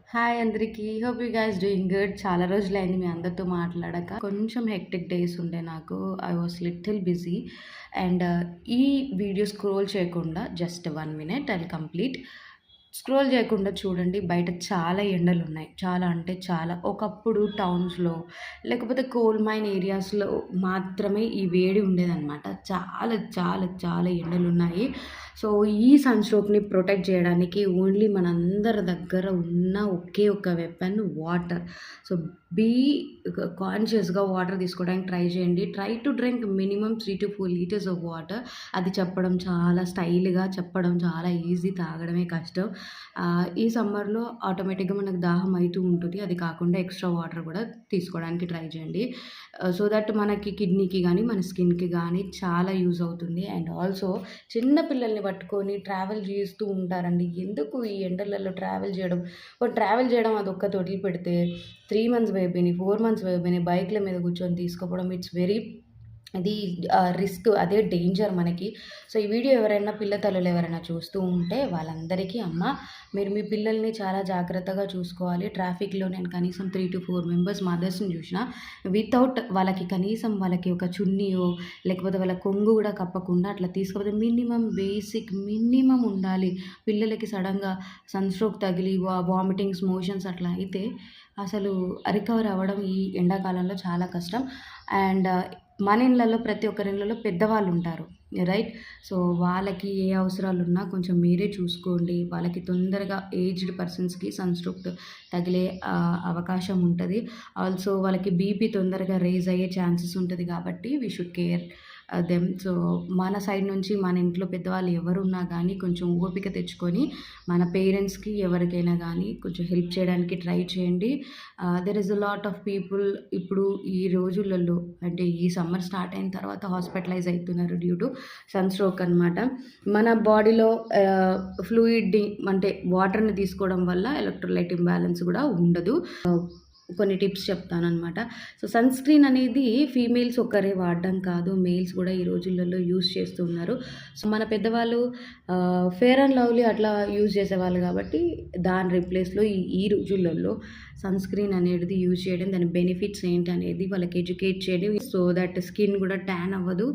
Hi అందరికీ. Hope you guys doing good. చాలా రోజులైంది మీ అందరితో మాట్లాడక. కొంచెం హెక్టిక్ డేస్ ఉండే నాకు. I was little busy and ఈ వీడియో స్క్రోల్ చేయకుండా just 1 minute I will complete. Scroll చేయకుండా చూడండి. బయట చాలా ఎండలున్నాయి. చాలా అంటే చాలా. ఒకప్పుడు టౌన్స్‌లో లేకపోతే కోల్ మైన్ ఏరియాస్‌లో మాత్రమే ఈ వేడి ఉండేదనమాట. చాలా చాలా చాలా ఎండలున్నాయి. సో, ఈ సన్‌స్ట్రోక్‌ని ప్రొటెక్ట్ చేయడానికి ఓన్లీ మనందరి దగ్గర ఉన్న ఒకే ఒక వెపన్ వాటర్. సో, బీ కాన్షియస్‌గా వాటర్ తీసుకోవడానికి ట్రై చేయండి. Try to drink minimum 3-4 litres of water. అది చెప్పడం చాలా స్టైల్‌గా, చెప్పడం చాలా ఈజీ, తాగడమే కష్టం. ఈ సమ్మర్‌లో ఆటోమేటిక్‌గా మనకు దాహం అయితూ ఉంటుంది. అది కాకుండా ఎక్స్‌ట్రా వాటర్ కూడా తీసుకోవడానికి ట్రై చేయండి. సో దట్ మనకి కిడ్నీకి గానీ, మన స్కిన్‌కి గానీ చాలా యూజ్ అవుతుంది. అండ్ ఆల్సో చిన్న పిల్లల్ని పట్టుకొని ట్రావెల్ చేస్తూ ఉంటారండి. ఎందుకు ఈ ఎండలలో ట్రావెల్ చేయడం? ట్రావెల్ చేయడం అదొక్కటి వదిలిపెడితే 3 మంత్స్ బేబీని, 4 మంత్స్ బేబీని బైక్‌ల మీద కూర్చొని తీసుకుపోవడం ఇట్స్ వెరీ అది రిస్క్. అదే డేంజర్ మనకి. సో, ఈ వీడియో ఎవరైనా పిల్ల తల్లులు ఎవరైనా చూస్తూ ఉంటే వాళ్ళందరికీ అమ్మ మీరు మీ పిల్లల్ని చాలా జాగ్రత్తగా చూసుకోవాలి. ట్రాఫిక్‌లో నేను కనీసం 3-4 మెంబర్స్ మదర్స్‌ని చూషినా వితౌట్ వాళ్ళకి కనీసం వాళ్ళకి ఒక చున్నీయో లేకపోతే వాళ్ళ కొంగు కూడా కప్పకుండా అట్లా తీసుకపోతే బేసిక్ మినిమమ్ ఉండాలి. పిల్లలకి సడెన్‌గా సన్‌స్ట్రోక్ తగిలి వామిటింగ్స్, మోషన్స్ అట్లా అయితే అసలు రికవర్ అవ్వడం ఈ ఎండాకాలంలో చాలా కష్టం. అండ్ మన ఇళ్ళల్లో ప్రతి ఒక్కరి ఇళ్ళలో పెద్దవాళ్ళుంటారు. రైట్? సో, వాళ్ళకి ఏ అవసరాలున్నా కొంచెం మీరే చూసుకోండి. వాళ్ళకి తొందరగా ఏజ్డ్ పర్సన్స్‌కి సన్‌స్ట్రోక్ తగిలే అవకాశం ఉంటది. ఆల్సో వాళ్ళకి బీపీ తొందరగా రైజ్ అయ్యే ఛాన్సెస్ ఉంటది కాబట్టి we should care them. So, మన సైడ్ నుంచి మన ఇంట్లో పెద్దవాళ్ళు ఎవరున్నా గానీ కొంచెం ఓపిక తెచ్చుకొని మన పేరెంట్స్‌కి ఎవరికైనా గానీ కొంచెం హెల్ప్ చేయడానికి ట్రై చేయండి. There is a lot of people ఇప్పుడు ఈ రోజులలో అంటే ఈ సమ్మర్ స్టార్ట్ అయిన తర్వాత హాస్పిటలైజ్ అయితున్నారు డ్యూ టు సన్‌స్ట్రోక్ అనమాట. మన బాడీలో ఫ్లూయిడ్‌ని అంటే వాటర్‌ని తీసుకోవడం వల్ల ఎలక్ట్రోలైట్ ఇంబాలెన్స్ కూడా ఉండదు. కొన్ని టిప్స్ చెప్తాననమాట. సో, సన్ స్క్రీన్ అనేది ఫీమేల్స్ ఒక్కరే వాడడం కాదు. మేల్స్ కూడా ఈ రోజులలో యూజ్ చేస్తున్నారు. సో, మన పెద్దవాళ్ళు ఫెయిర్ అండ్ లవ్లీ అట్లా యూజ్ చేసేవాళ్ళు కాబట్టి దాని రిప్లేస్‌లో ఈ రోజులలో సన్ స్క్రీన్ అనేది యూజ్ చేయడం, దాని బెనిఫిట్స్ ఏంటనేది వాళ్ళకి ఎడ్యుకేట్ చేయడం. సో దట్ స్కిన్ కూడా ట్యాన్ అవ్వదు.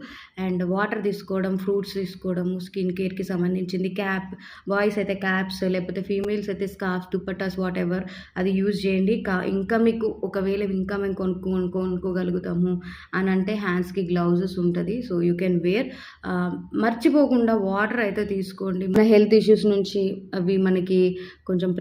అండ్ వాటర్ తీసుకోవడం, ఫ్రూట్స్ తీసుకోవడము, స్కిన్ కేర్‌కి సంబంధించింది క్యాప్, బాయ్స్ అయితే క్యాప్స్ లేకపోతే ఫీమేల్స్ అయితే స్కార్ఫ్, దుపట్టాస్ వాటెవర్ అది యూజ్ చేయండి. ఇంకా మీకు ఒకవేళ ఇంకా మేము కొనుక్కోగలుగుతాము అని అంటే హ్యాండ్స్‌కి గ్లౌజెస్ ఉంటది. So, you can wear. మర్చిపోకుండా వాటర్ అయితే తీసుకోండి. మన హెల్త్ ఇష్యూస్ నుంచి అవి మనకి కొంచెం